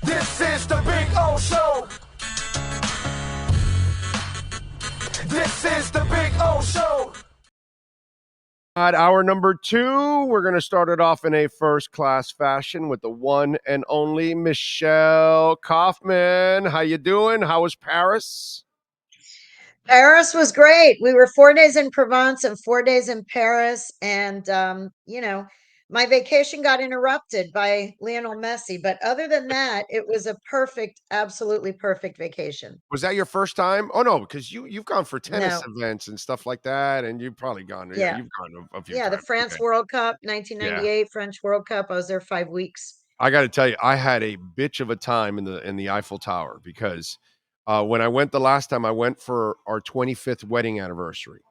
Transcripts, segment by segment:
This is the Big O Show. This is the Big O Show. Hour number 2, we're going to start it off in a first-class fashion with the one and only Michelle Kaufman. How you doing? How was Paris? Paris was great. We were 4 days in Provence and 4 days in Paris. And, my vacation got interrupted by Leonel Messi. But other than that, it was a perfect, absolutely perfect vacation. Was that your first time? Oh, no, because you've gone for tennis No. events and stuff like that, and you've probably gone, Yeah. you've gone a few Yeah. The times. France Okay. World Cup, Yeah. 1998 French World Cup. I was there 5 weeks. I got to tell you, I had a bitch of a time in the Eiffel Tower because when I went the last time, I went for our 25th wedding anniversary.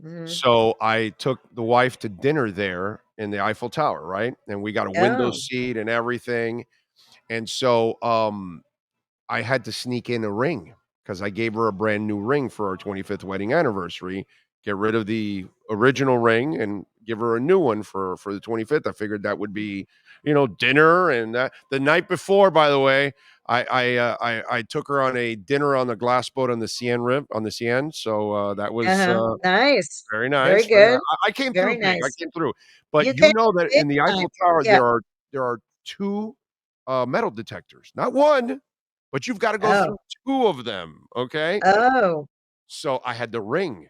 Mhm. So I took the wife to dinner there in the Eiffel Tower, right? And we got a window Oh, seat and everything. And so I had to sneak in a ring because I gave her a brand new ring for our 25th wedding anniversary. Get rid of the original ring and give her a new one for the 25th. I figured that would be, dinner and that. The night before, by the way, I took her on a dinner on the glass boat on the Seine. So that was nice. very Very nice. Very nice. good. I came through Very big. I nice. came through. But You you came know that big in the time. Eiffel Tower Yeah. there are 2 metal detectors, not one, but you've got to go Oh, through 2 of them. Okay, oh, so I had the ring.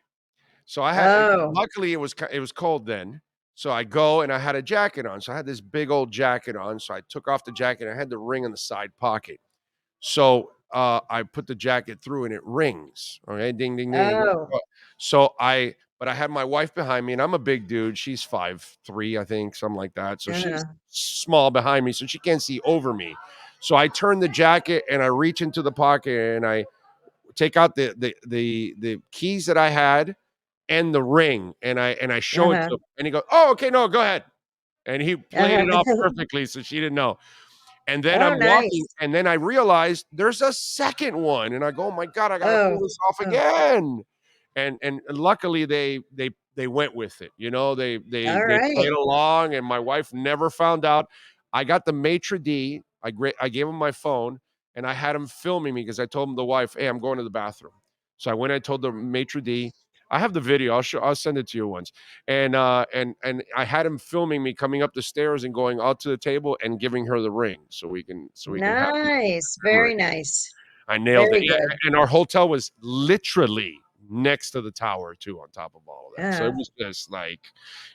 So I had. oh, Luckily, it was cold then. So I go and I had a jacket on. So I had this big old jacket on. So I took off the jacket. I had the ring in the side pocket. So I put the jacket through and it rings. Okay, ding, ding, ding. oh, But I had my wife behind me, and I'm a big dude. She's 5'3", I think, something like that. So she's uh, small behind me, so she can't see over me. So I turn the jacket and I reach into the pocket and I take out the keys that I had and the ring, and I show it uh-huh, to him, and he goes, "Oh, okay, no, go ahead." And he played it off uh-huh. perfectly, so she didn't know. And then Oh, I'm walking, nice. and then I realized there's a second one, and I go, "Oh my god, I gotta pull Oh, this off oh, again." And luckily they went with it. all They played right. along, and my wife never found out. I got the maitre d'. I gave him my phone, and I had him filming me because I told him the wife, "Hey, I'm going to the bathroom." So I went and told the maitre d'. I have the video. I'll send it to you once. And I had him filming me coming up the stairs and going out to the table and giving her the ring so we can have the Nice. memory. Very nice. I nailed it. Very Yeah, good. and our hotel was literally next to the tower too, on top of all of that. So it Uh, was just like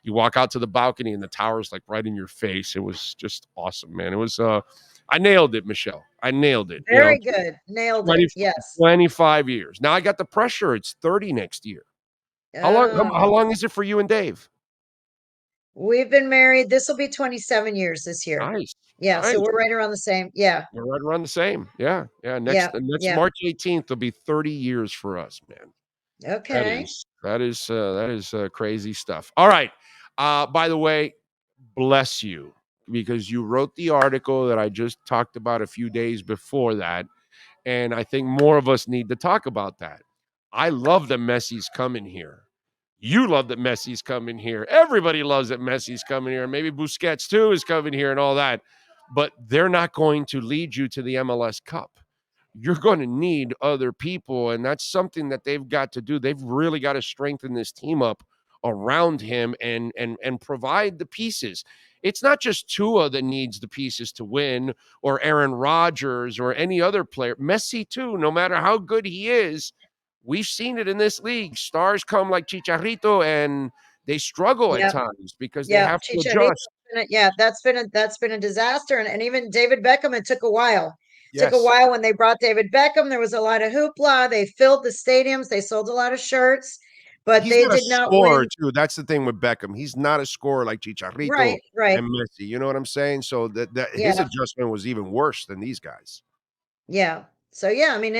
you walk out to the balcony and the tower's like right in your face. It was just awesome, man. It was I nailed it, Michelle. I nailed it. very good. Nailed it. 20, Yes. 25 years. Now I got the pressure. It's 30 next year. How Oh, long is it for you and Dave? we've been married. This will be 27 years this year. Nice. Yeah, so Nice. we're right around the same. Yeah. We're right around the same. Yeah. Yeah. Yeah. Next Yeah. March 18th will be 30 years for us, man. Okay. That is crazy stuff. All right. By the way, bless you because you wrote the article that I just talked about a few days before that, and I think more of us need to talk about that. I love that Messi's coming here. You love that Messi's coming here. Everybody loves that Messi's coming here. Maybe Busquets too is coming here and all that, but they're not going to lead you to the MLS Cup. You're going to need other people, and that's something that they've got to do. They've really got to strengthen this team up around him and provide the pieces. It's not just Tua that needs the pieces to win, or Aaron Rodgers, or any other player. Messi too. No matter how good he is, we've seen it in this league. Stars come like Chicharito, and they struggle at Yeah. times because they Yeah. have to Chicharito. adjust. Yeah, that's been a disaster. And even David Beckham, it took a while. Took a Yes. while when they brought David Beckham. There was a lot of hoopla. They filled the stadiums. They sold a lot of shirts, but He's they not a did not scorer, win. too. That's the thing with Beckham. He's not a scorer like Chicharito Right, right. and Messi. You know what I'm saying? So that his Yeah, adjustment was even worse than these guys. yeah. So yeah, I mean,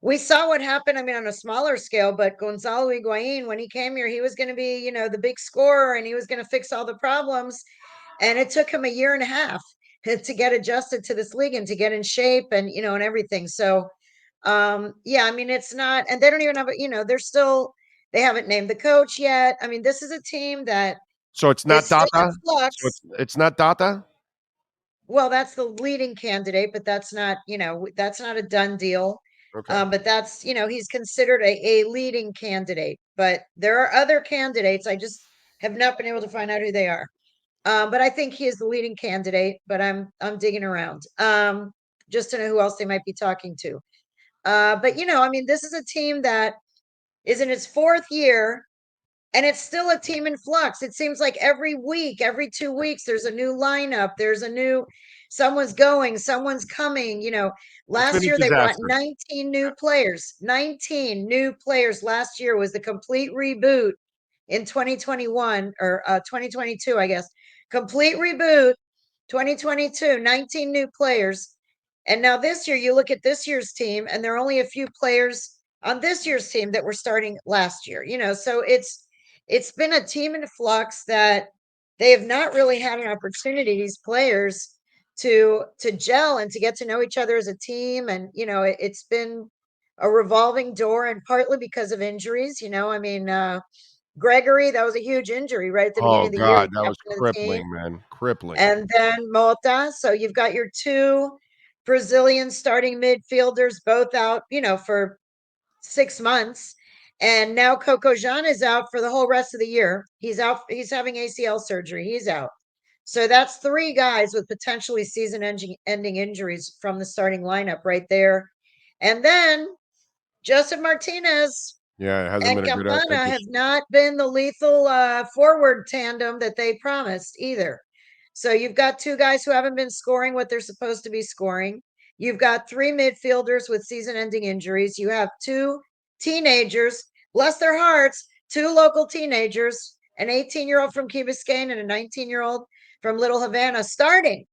we saw what happened. I mean, on a smaller scale, but Gonzalo Higuain, when he came here, he was going to be, the big scorer, and he was going to fix all the problems. And it took him a year and a half to get adjusted to this league and to get in shape and, and everything. So, yeah, I mean, it's not, and they don't even have they haven't named the coach yet. I mean, this is a team that So it's not is still in Data? So flux. it's not Data? Well, that's the leading candidate, but that's not, that's not a done deal. Okay. But that's, he's considered a leading candidate. But there are other candidates. I just have not been able to find out who they are. But I think he is the leading candidate. But I'm digging around just to know who else they might be talking to. But I mean, this is a team that is in its fourth year. And it's still a team in flux. It seems like every week, every 2 weeks, there's a new lineup. There's someone's going, someone's coming. It's been Last a year they brought disaster. 19 new players. 19 new players last year was the complete reboot in 2021 or 2022, I guess. Complete reboot 2022, 19 new players. And now this year, you look at this year's team, and there are only a few players on this year's team that were starting last year. So it's been a team in flux that they have not really had an opportunity, these players, to gel and to get to know each other as a team. And it's been a revolving door, and partly because of injuries. I mean, Gregory, that was a huge injury right at the beginning Oh of the year, the God, that was captain of the team. crippling, man. Crippling. And then Mota. So you've got your two Brazilian starting midfielders, both out, for 6 months. And now Coco Jean is out for the whole rest of the year. He's out. He's having ACL surgery. He's out. So that's 3 guys with potentially season-ending injuries from the starting lineup right there. And then Joseph Martinez Yeah, it hasn't and been a good Campana have addition. not been the lethal forward tandem that they promised either. So you've got 2 guys who haven't been scoring what they're supposed to be scoring. You've got 3 midfielders with season-ending injuries. You have 2 teenagers, bless their hearts, 2 local teenagers, an 18-year-old from Key Biscayne and a 19-year-old from Little Havana starting.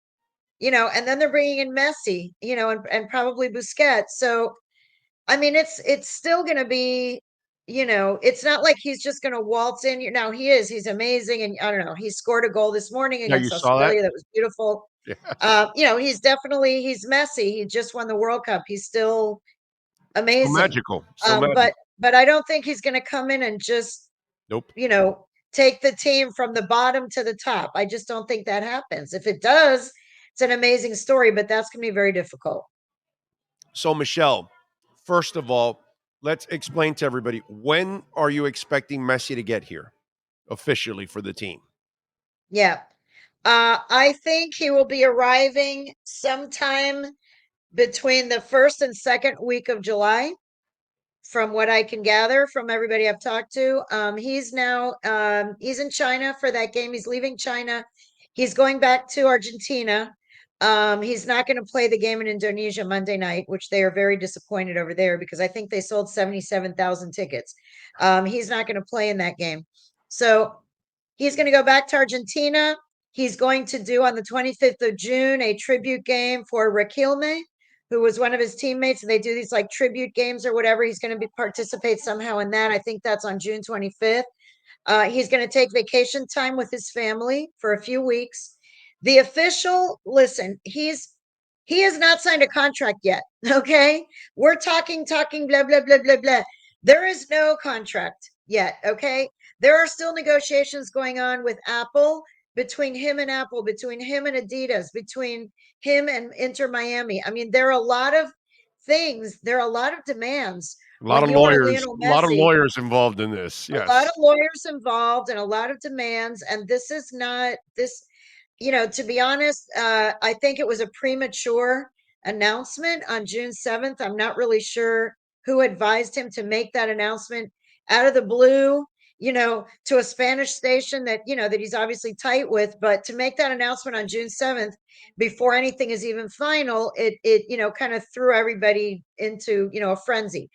And then they're bringing in Messi, and probably Busquets. So I mean, it's still going to be, it's not like he's just going to waltz in. Now he's amazing. And I don't know, he scored a goal this morning Yeah, you against saw that? Australia. That was beautiful. Yes. He's Messi. He just won the World Cup. He's still Still amazing. magical. Still Um, but, magical. but I don't think he's going to come in and just, Nope. take the team from the bottom to the top. I just don't think that happens. If it does, it's an amazing story, but that's going to be very difficult. So, Michelle, first of all, let's explain to everybody, when are you expecting Messi to get here officially for the team? Yeah. I think he will be arriving sometime between the first and second week of July, from what I can gather from everybody I've talked to. He's in China for that game. He's leaving China. He's going back to Argentina. He's not going to play the game in Indonesia Monday night, which they are very disappointed over there because I think they sold 77,000 tickets. He's not going to play in that game. So he's going to go back to Argentina. He's going to do on the 25th of June a tribute game for Rheaume, who was one of his teammates. And they do these like tribute games or whatever. He's going to participate somehow in that. I think that's on June 25th. He's going to take vacation time with his family for a few weeks. The official, listen, he has not signed a contract yet. Okay. We're talking, blah, blah, blah, blah, blah. There is no contract yet. Okay. There are still negotiations going on with Apple, between him and Apple, between him and Adidas, between him and InterMiami. I mean, there are a lot of things, there are a lot of demands A lot when of you are lawyers, Lionel a lot of Messi. lawyers involved in this. A lot of Yes. lawyers involved and a lot of demands. And this is not this, to be honest, I think it was a premature announcement on June 7th. I'm not really sure who advised him to make that announcement out of the blue, to a Spanish station that, that he's obviously tight with. But to make that announcement on June 7th before anything is even final, it kind of threw everybody into, a frenzy.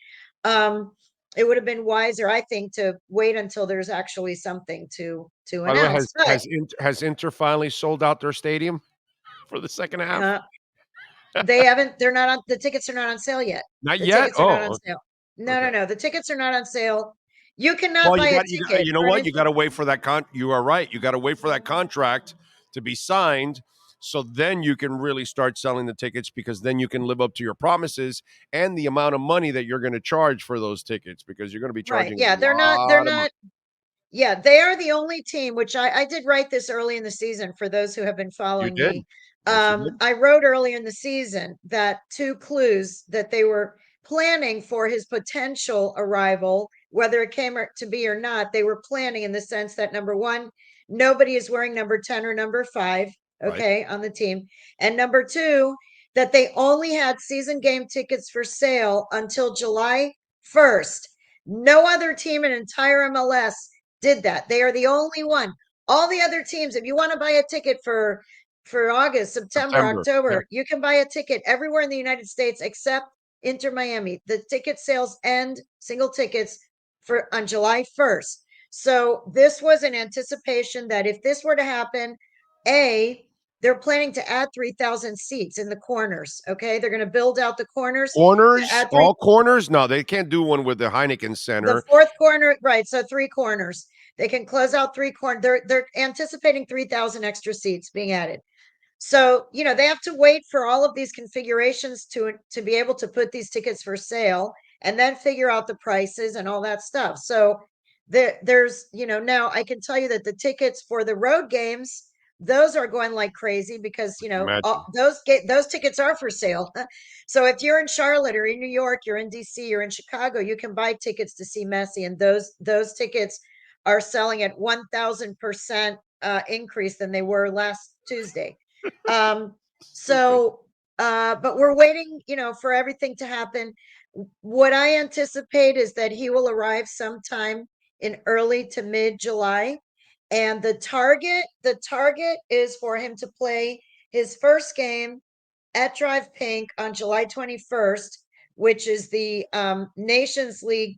It would have been wiser, I think, to wait until there's actually something to By the way, announce. But has Inter finally sold out their stadium for the second half? they haven't. They're not on. The tickets are not on sale yet. Not The yet. tickets are not on Oh, sale. No, okay. no, no. The tickets are not on sale. You cannot Well, buy a you ticket you know for an. what? You got to wait for that You are right. You got to wait for that contract to be signed, so then you can really start selling the tickets, because then you can live up to your promises and the amount of money that you're going to charge for those tickets, because you're going to be Right. charging Yeah. a They're not. They're lot of money. not. Yeah, they are the only team, which I did write this early in the season for those who have been You following did. me. Yes, you did. I wrote earlier in the season that 2 clues that they were planning for his potential arrival, whether it came to be or not, they were planning in the sense that number 1, nobody is wearing number 10 or number 5, Right. okay, on the team. And number 2, that they only had season game tickets for sale until July 1st. No other team in entire MLS did that. They are the only one. All the other teams, if you want to buy a ticket for August, September, September. Yep. October, you can buy a ticket everywhere in the United States except InterMiami. The ticket sales end, single tickets, for on July 1st. So this was an anticipation that if this were to happen, they're planning to add 3,000 seats in the corners. Okay, they're going to build out the corners. Corners, all corners? No, they can't do one with the Heineken Center. The 4th corner, right? So 3 corners. They can close out 3 corners. They're anticipating 3,000 extra seats being added. So, they have to wait for all of these configurations to be able to put these tickets for sale and then figure out the prices and all that stuff. So there's, now I can tell you that the tickets for the road games, those are going like crazy because, those tickets are for sale. So if you're in Charlotte or in New York, you're in DC, you're in Chicago, you can buy tickets to see Messi, and those tickets are selling at 1,000% increase than they were last Tuesday. But we're waiting, for everything to happen. What I anticipate is that he will arrive sometime in early to mid-July. And the target is for him to play his first game at Drive Pink on July 21st, which is the Nations League,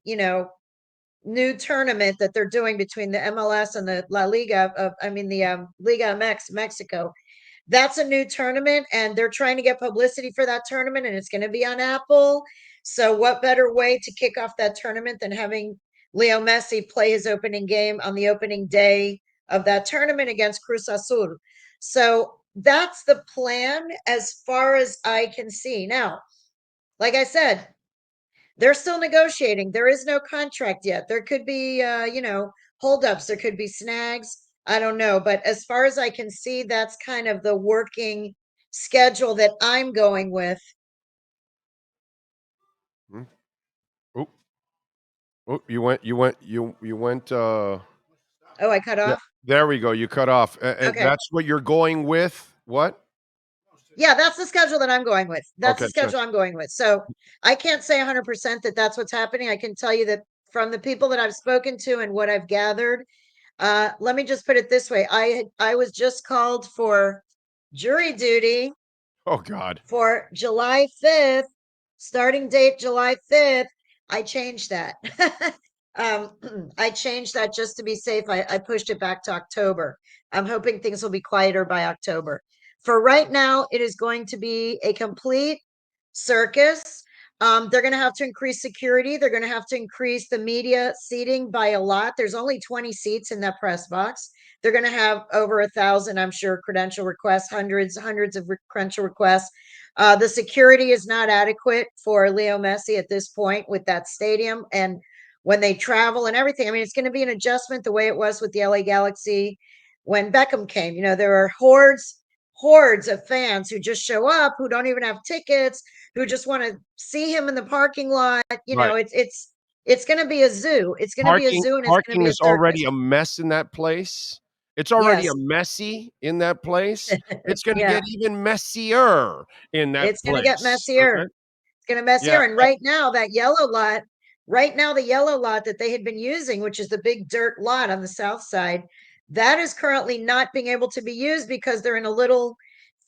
new tournament that they're doing between the MLS and the La Liga the Liga MX Mexico. That's a new tournament, and they're trying to get publicity for that tournament, and it's going to be on Apple. So what better way to kick off that tournament than having Leo Messi play his opening game on the opening day of that tournament against Cruz Azul? So that's the plan as far as I can see. Now, like I said, they're still negotiating. There is no contract yet. There could be, holdups. There could be snags. I don't know. But as far as I can see, that's kind of the working schedule that I'm going with. Oh, you went. Oh, I cut Yeah, off? there we go. You cut off. And Okay. that's what you're going with? What? Yeah, that's the schedule that I'm going with. That's Okay, the schedule I'm going with. So I can't say 100% that that's what's happening. I can tell you that from the people that I've spoken to and what I've gathered, let me just put it this way. I was just called for jury duty Oh, God. for July 5th, starting date July 5th. I changed that. I changed that just to be safe. I pushed it back to October. I'm hoping things will be quieter by October. For right now, it is going to be a complete circus. They're going to have to increase security. They're going to have to increase the media seating by a lot. There's only 20 seats in that press box. They're going to have over 1,000, I'm sure, credential requests, hundreds of credential requests. The security is not adequate for Leo Messi at this point with that stadium and when they travel and everything. I mean, it's going to be an adjustment the way it was with the LA Galaxy when Beckham came. There are hordes of fans who just show up, who don't even have tickets, who just want to see him in the parking lot. Right. It's going to be a zoo. It's going to be a zoo, and it's going to Parking be a is circus. already a mess in that place. It's already Yes. a messy in that place. It's gonna Yeah. get even messier in that It's going to get place. messier. Okay? It's going to messier. Yeah. And right now, the yellow lot that they had been using, which is the big dirt lot on the south side, that is currently not being able to be used because they're in a little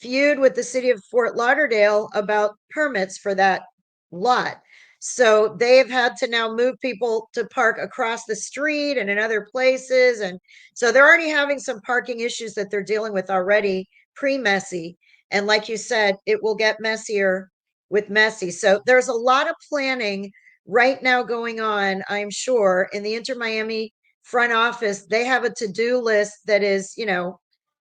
feud with the city of Fort Lauderdale about permits for that lot. So they have had to now move people to park across the street and in other places. And so they're already having some parking issues that they're dealing with already pre-Messi. And like you said, it will get messier with Messi. So there's a lot of planning right now going on, I'm sure, in the InterMiami front office. They have a to-do list that is,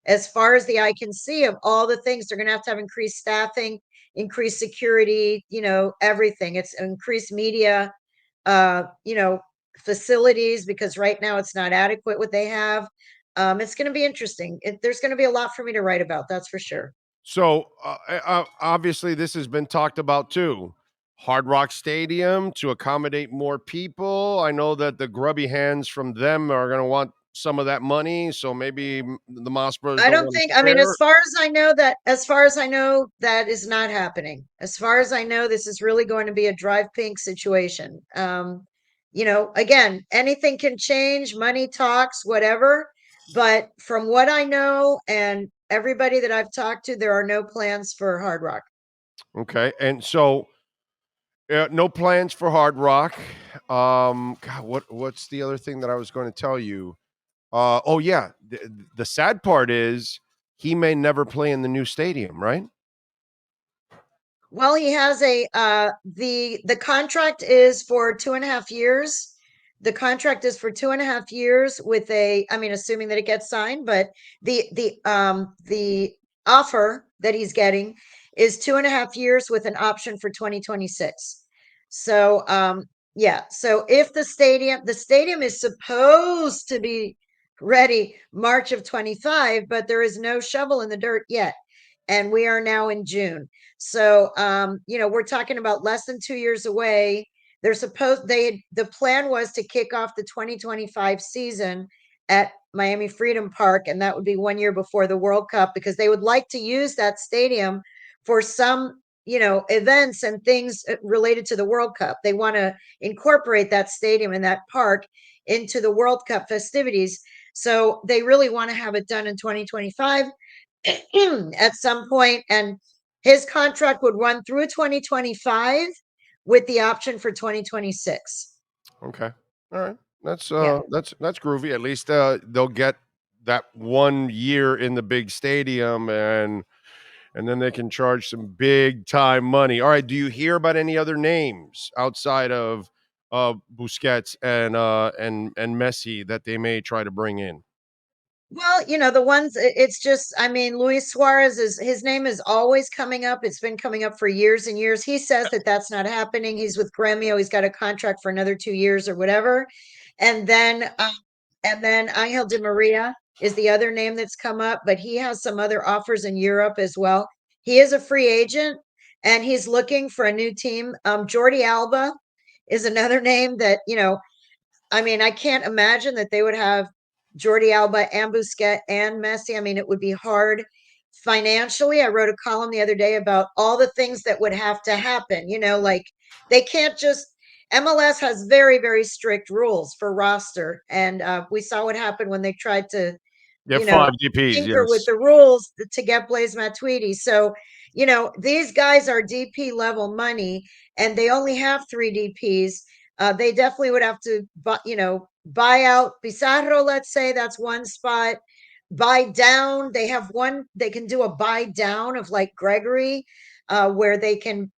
as far as the eye can see, of all the things. They're going to have increased staffing, increased security, everything. It's increased media, facilities, because right now it's not adequate what they have. It's going to be interesting. There's going to be a lot for me to write about, that's for sure. So obviously, this has been talked about too. Hard Rock Stadium to accommodate more people. I know that the grubby hands from them are going to want some of that money, so maybe the Moss brothers I don't don't want think, to I mean, share. as far as I know, that is not happening. As far as I know, this is really going to be a drive pink situation. Again, anything can change, money talks, whatever. But from what I know and everybody that I've talked to, there are no plans for Hard Rock. Okay, and so no plans for Hard Rock. God, what's the other thing that I was going to tell you? Oh yeah, the sad part is he may never play in the new stadium, right? Well, he has the contract is for 2.5 years. The contract is for 2.5 years with I mean, assuming that it gets signed, but the offer that he's getting is 2.5 years with an option for 2026. So yeah, so if the stadium is supposed to be ready March of 25, but there is no shovel in the dirt yet. And we are now in June. So, we're talking about less than 2 years away. The plan was to kick off the 2025 season at Miami Freedom Park, and that would be 1 year before the World Cup because they would like to use that stadium for some, events and things related to the World Cup. They want to incorporate that stadium and that park into the World Cup festivities. So they really want to have it done in 2025 at some point, and his contract would run through 2025 with the option for 2026. Okay. All right. That's Yeah. that's groovy. At least they'll get that 1 year in the big stadium and then they can charge some big time money. All right, do you hear about any other names outside of Busquets and Messi that they may try to bring in? Well, the ones it's just, I mean, Luis Suarez is his name is always coming up. It's been coming up for years and years. He says that that's not happening. He's with Gremio. He's got a contract for another 2 years or whatever. And then Angel Di Maria is the other name that's come up, but he has some other offers in Europe as well. He is a free agent and he's looking for a new team. Jordi Alba is another name that, I mean, I can't imagine that they would have Jordi Alba and Busquets and Messi. I mean, it would be hard financially. I wrote a column the other day about all the things that would have to happen. Like they can't just. MLS has very, very strict rules for roster, and we saw what happened when they tried to, Get five DPs, tinker with yes. the rules to get Blaise Matuidi. So, these guys are DP level money, and they only have 3 DPs. They definitely would have to, buy out Pizarro. Let's say that's one spot. Buy down. They have one. They can do a buy down of like Gregory, where they can,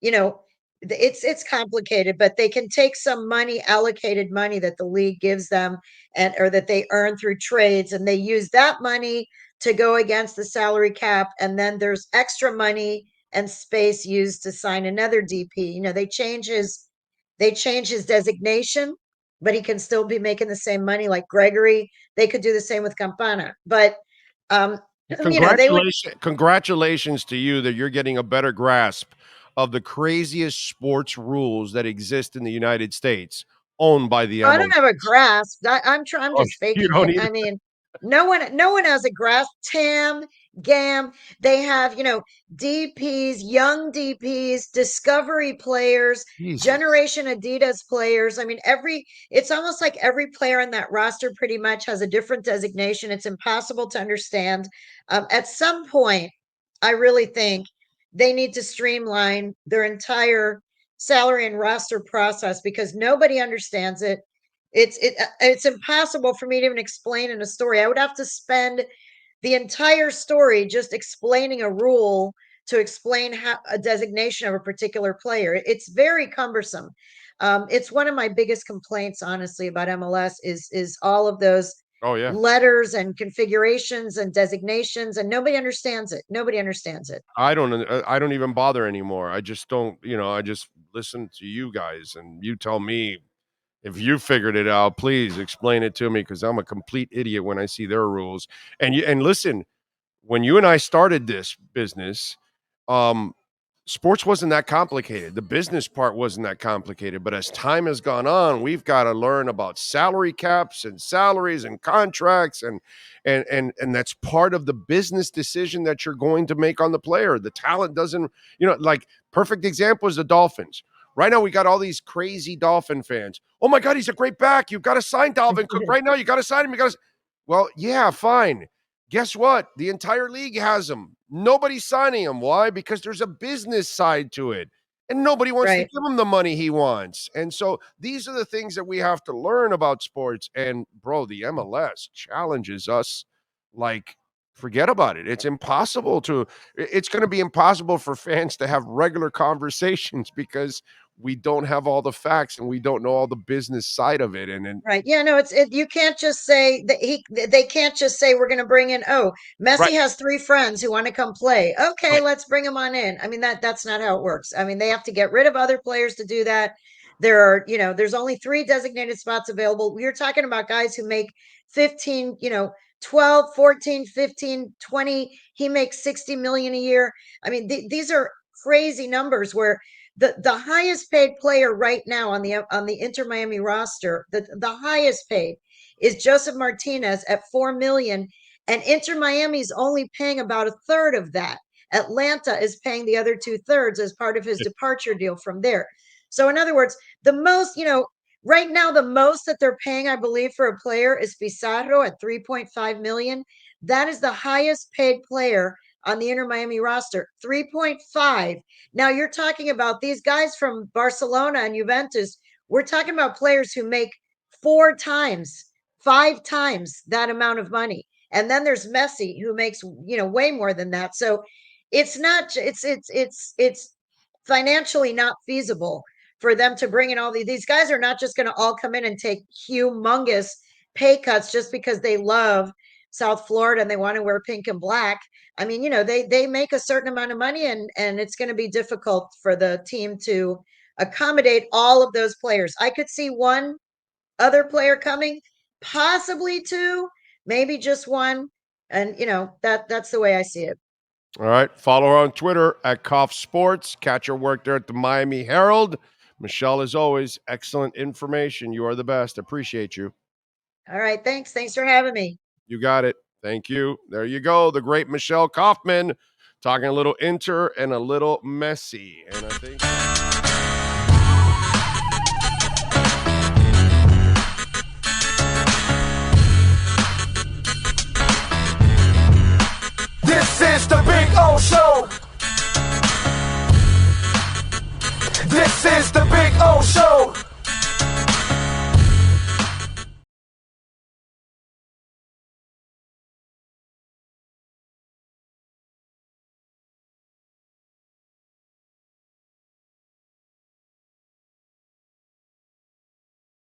you know, it's complicated, but they can take some money, allocated money that the league gives them and or that they earn through trades, and they use that money to go against the salary cap, and then there's extra money and space used to sign another DP. They change his designation, but he can still be making the same money like Gregory. They could do the same with Campana, but they would. Congratulations to you that you're getting a better grasp of the craziest sports rules that exist in the United States, owned by the I don't MLS. have a grasp. I'm Oh, just you faking don't it. either. I mean, no one has a grasp. TAM, GAM, they have, DPs, young DPs, discovery players, Jesus. generation Adidas players. I mean, it's almost like every player in that roster pretty much has a different designation. It's impossible to understand. At some point, I really think they need to streamline their entire salary and roster process because nobody understands it. It's impossible for me to even explain in a story. I would have to spend the entire story just explaining a rule to explain how a designation of a particular player. It's very cumbersome. It's one of my biggest complaints, honestly, about MLS is all of those Oh yeah. letters and configurations and designations, and nobody understands it. Nobody understands it. I don't even bother anymore. I just don't, I just listen to you guys and you tell me if you figured it out, please explain it to me because I'm a complete idiot when I see their rules. And listen, when you and I started this business, sports wasn't that complicated. The business part wasn't that complicated. But as time has gone on, we've got to learn about salary caps and salaries and contracts, and that's part of the business decision that you're going to make on the player. The talent doesn't, like perfect example is the Dolphins. Right now, we got all these crazy Dolphin fans. Oh my God, he's a great back. You've got to sign Dalvin Cook right now. You got to sign him. Well, yeah, fine. Guess what? The entire league has him. Nobody's signing him. Why? Because there's a business side to it. And nobody wants to give him the money he wants. And so these are the things that we have to learn about sports. And, bro, the MLS challenges us like, forget about it. It's going to be impossible for fans to have regular conversations because we don't have all the facts and we don't know all the business side of it. And right. Yeah, no, you can't just say that they can't just say we're going to bring in, Messi has 3 friends who want to come play. Okay, let's bring them on in. I mean, that's not how it works. I mean, they have to get rid of other players to do that. There are, there's only 3 designated spots available. We're talking about guys who make 15, 12, 14, 15, 20. He makes 60 million a year. I mean, these are crazy numbers where the highest paid player right now on the InterMiami roster, the highest paid is Joseph Martinez at $4 million, and InterMiami's only paying about a third of that. Atlanta is paying the other 2/3 as part of his departure deal from there. So in other words, the most, right now, the most that they're paying, I believe, for a player is Pizarro at $3.5 million. That is the highest paid player on the InterMiami roster, 3.5. Now you're talking about these guys from Barcelona and Juventus. We're talking about players who make 4 times, 5 times that amount of money. And then there's Messi who makes, way more than that. So it's not, it's financially not feasible for them to bring in all these guys are not just going to all come in and take humongous pay cuts just because they love South Florida and they want to wear pink and black. I mean, they make a certain amount of money and it's going to be difficult for the team to accommodate all of those players. I could see one other player coming, possibly 2, maybe just 1. And, that's the way I see it. All right. Follow her on Twitter at Koff Sports. Catch her work there at the Miami Herald. Michelle, as always, excellent information. You are the best. Appreciate you. All right. Thanks. Thanks for having me. You got it. Thank you. There you go. The great Michelle Kaufman talking a little Inter and a little Messi. And I think This is the Big O Show. This is the Big O Show.